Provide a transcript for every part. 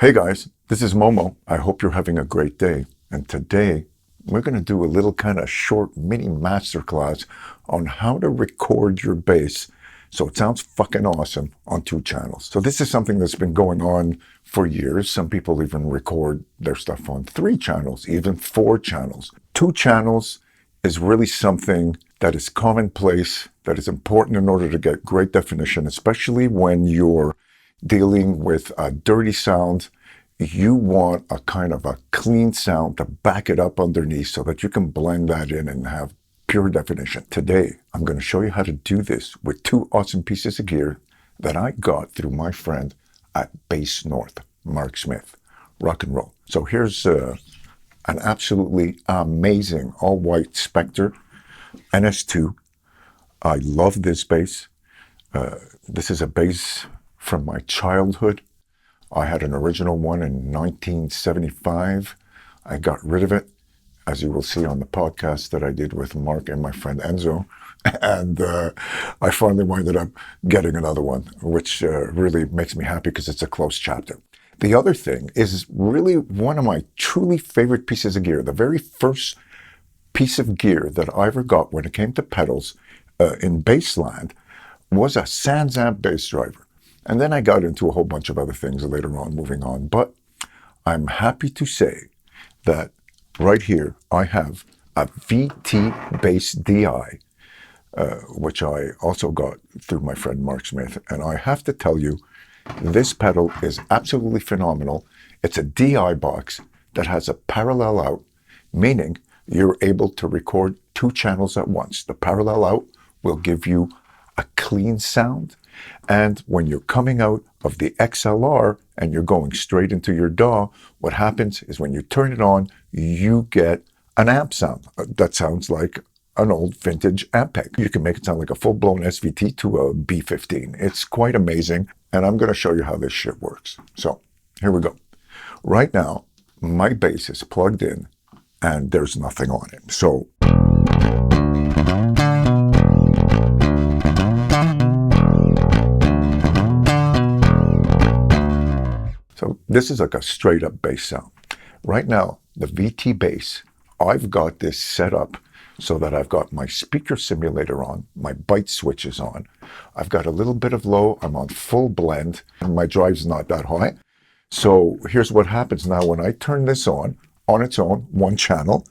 Hey guys, this is Momo. I hope you're having a great day. And today we're going to do a little kind of short mini masterclass on how to record your bass so it sounds fucking awesome on 2 channels. So this is something that's been going on for years. Some people even record their stuff on 3 channels, even 4 channels. 2 channels is really something that is commonplace, that is important in order to get great definition, especially when you're dealing with a dirty sound. You want a kind of a clean sound to back it up underneath so that you can blend that in and have pure definition. Today, I'm going to show you how to do this with 2 awesome pieces of gear that I got through my friend at Bass North, Mark Smith. Rock and roll. So here's an absolutely amazing all-white Spector NS2. I love this bass. This is a bass from my childhood. I had an original one in 1975. I got rid of it, as you will see on the podcast that I did with Mark and my friend Enzo. And I finally winded up getting another one, which really makes me happy because it's a close chapter. The other thing is really one of my truly favorite pieces of gear. The very first piece of gear that I ever got when it came to pedals in bassland was a SansAmp bass driver. And then I got into a whole bunch of other things later on, moving on. But I'm happy to say that right here I have a VT Bass DI, which I also got through my friend Mark Smith. And I have to tell you, this pedal is absolutely phenomenal. It's a DI box that has a parallel out, meaning you're able to record 2 channels at once. The parallel out will give you a clean sound. And when you're coming out of the XLR and you're going straight into your DAW, what happens is when you turn it on, you get an amp sound that sounds like an old vintage amp peg. You can make it sound like a full-blown SVT to a B15. It's quite amazing, and I'm going to show you how this shit works. So here we go. Right now, my bass is plugged in, and there's nothing on it. So this is like a straight up bass sound. Right now, the VT bass, I've got this set up so that I've got my speaker simulator on, my byte switches on. I've got a little bit of low, I'm on full blend, and my drive's not that high. So here's what happens now when I turn this on its own, 1 channel.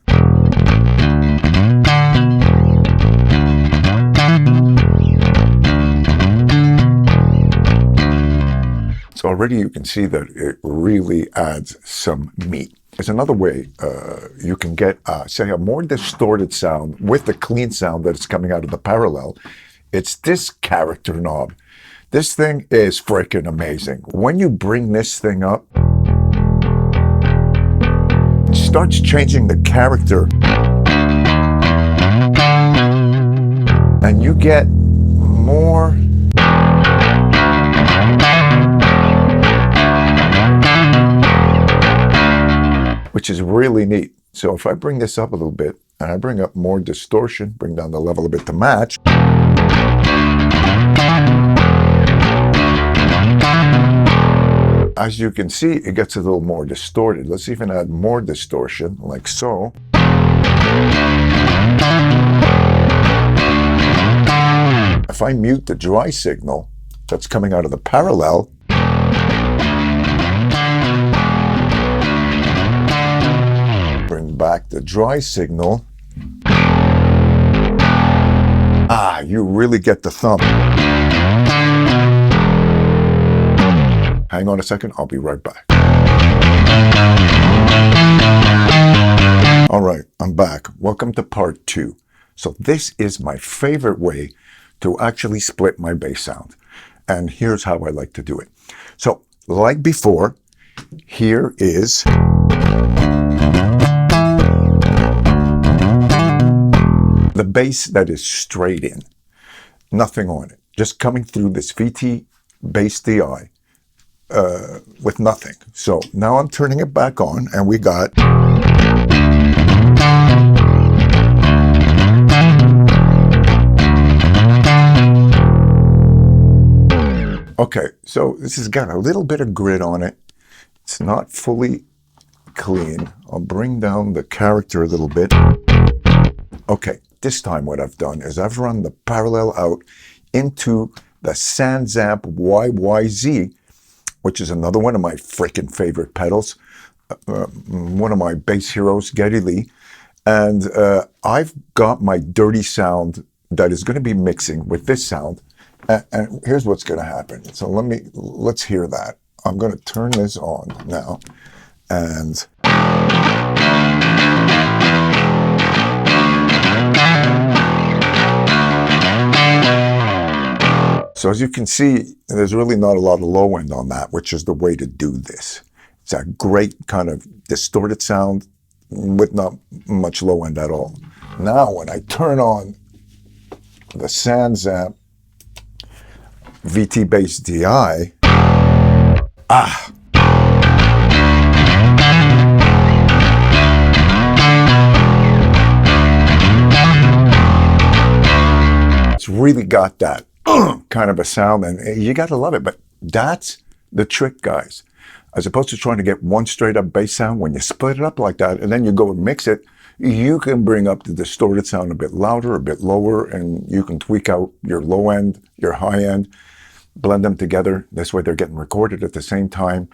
So already you can see that it really adds some meat. There's another way you can get, say, a more distorted sound with the clean sound that is coming out of the parallel. It's this character knob. This thing is freaking amazing. When you bring this thing up, it starts changing the character. And you get more which is really neat. So if I bring this up a little bit, and I bring up more distortion, bring down the level a bit to match, as you can see, it gets a little more distorted. Let's even add more distortion, like so. If I mute the dry signal that's coming out of the parallel, back the dry signal, you really get the thump. Hang on a second, I'll be right back. All right, I'm back. Welcome to part 2. So this is my favorite way to actually split my bass sound. And here's how I like to do it. So like before, here is the bass that is straight in, nothing on it, just coming through this VT bass DI with nothing. So now I'm turning it back on, and we got okay, so this has got a little bit of grit on it. It's not fully clean. I'll bring down the character a little bit. Okay, this time what I've done is I've run the parallel out into the SansAmp YYZ, which is another one of my freaking favorite pedals. One of my bass heroes, Geddy Lee. And I've got my dirty sound that is going to be mixing with this sound. And here's what's going to happen. So let's hear that. I'm going to turn this on now. And so as you can see, there's really not a lot of low end on that, which is the way to do this. It's a great kind of distorted sound with not much low end at all. Now, when I turn on the SansAmp VT Bass DI, it's really got that kind of a sound, and you got to love it. But that's the trick, guys. As opposed to trying to get one straight up bass sound, when you split it up like that and then you go and mix it, you can bring up the distorted sound a bit louder, a bit lower, and you can tweak out your low end, your high end, blend them together. This way they're getting recorded at the same time.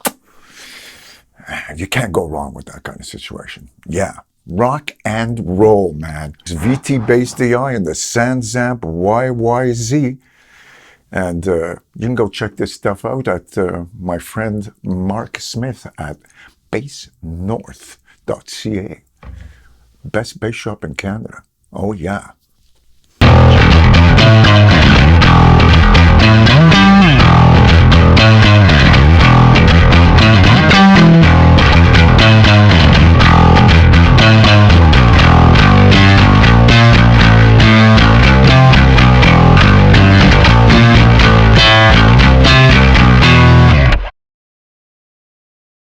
You can't go wrong with that kind of situation. Yeah, rock and roll, man. It's VT Bass DI and the SansAmp YYZ. And you can go check this stuff out at my friend Mark Smith at bassnorth.ca. Best bass shop in Canada. Oh, yeah.